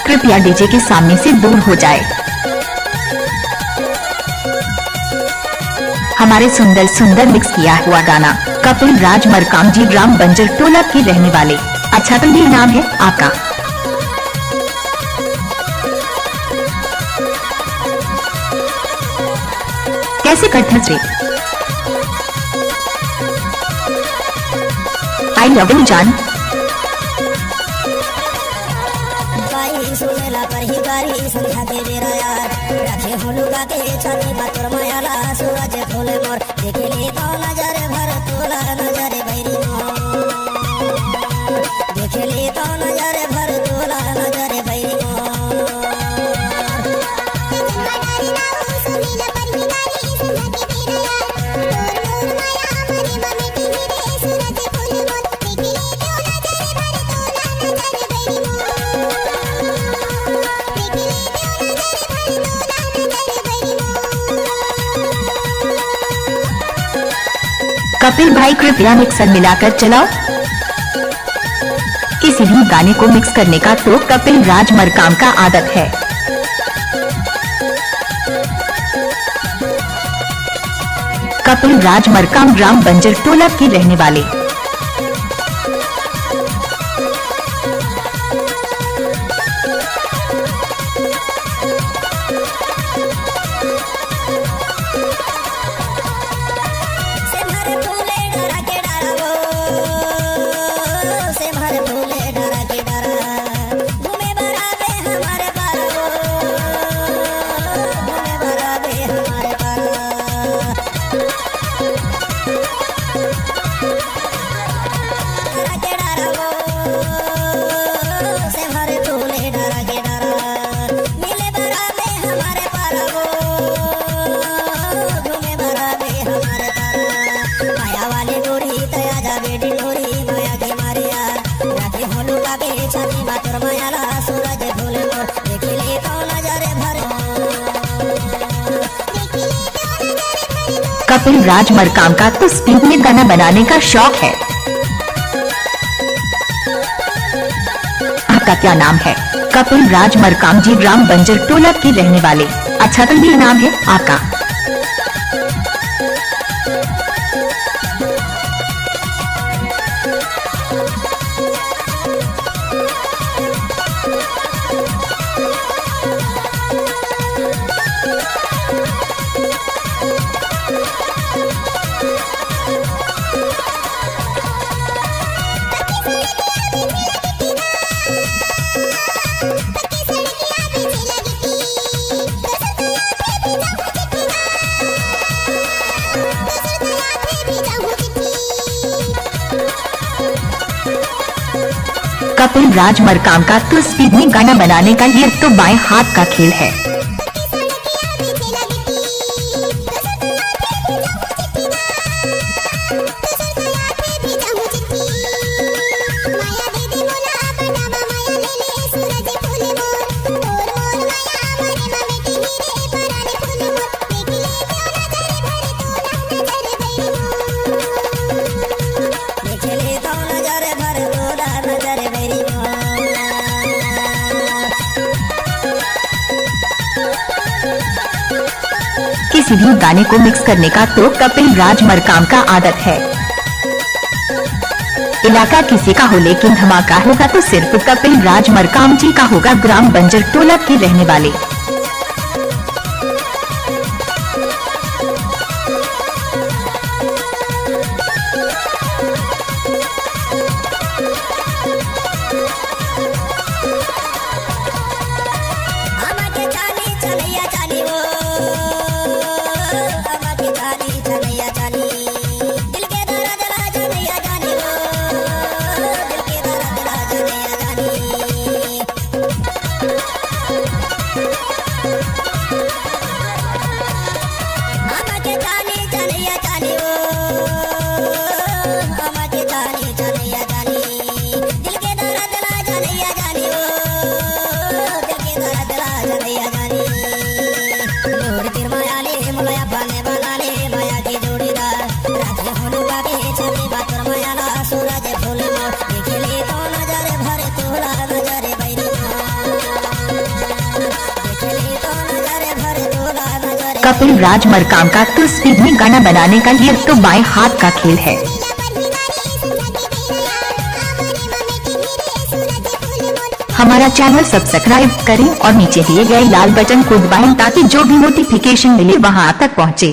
कृपया डीजे के सामने से दूर हो जाए। हमारे सुंदर सुंदर मिक्स किया हुआ गाना कपिल राज मरकाम जी ग्राम बंजर टोला के रहने वाले। अच्छा तो ये नाम है आपका। कैसे कटना से आई लव यू जान। सुनेला पर ही गारी संध्या के बेरा यार रखे हो लुका के छाती बातुर मायाला सूरज फूले मोर देखेले तो नजरे भर तोला नजरे बैरी मोर देखेले तो नजरे भर तोला नजरे बैरी कपिल भाई कृपया मिक्सर मिलाकर चलाओ। किसी भी गाने को मिक्स करने का तो कपिल राज मरकाम का आदत है। कपिल राज मरकाम ग्राम बंजर टोला के रहने वाले। कपिल राज मरकाम का तो स्पीड में गाना बनाने का शौक है। आपका क्या नाम है? कपिल राज मरकाम जी ग्राम बंजर टोला के रहने वाले। अच्छा तो ये नाम है आपका। कपिल राज मरकाम का तो स्पीड में गाना बनाने का ये तो बाएं हाथ का खेल है। किसी भी गाने को मिक्स करने का तो कपिल राज मरकाम का आदत है। इलाका किसी का हो लेकिन धमाका होगा तो सिर्फ कपिल राज मरकाम जी का होगा ग्राम बंजर टोला के रहने वाले। कपिल राज मरकाम का तो स्पीड में गाना बनाने का ये तो बाएं हाथ का खेल है। हमारा चैनल सब्सक्राइब करें और नीचे दिए गए लाल बटन को दबाएं ताकि जो भी नोटिफिकेशन मिले वहां तक पहुंचे।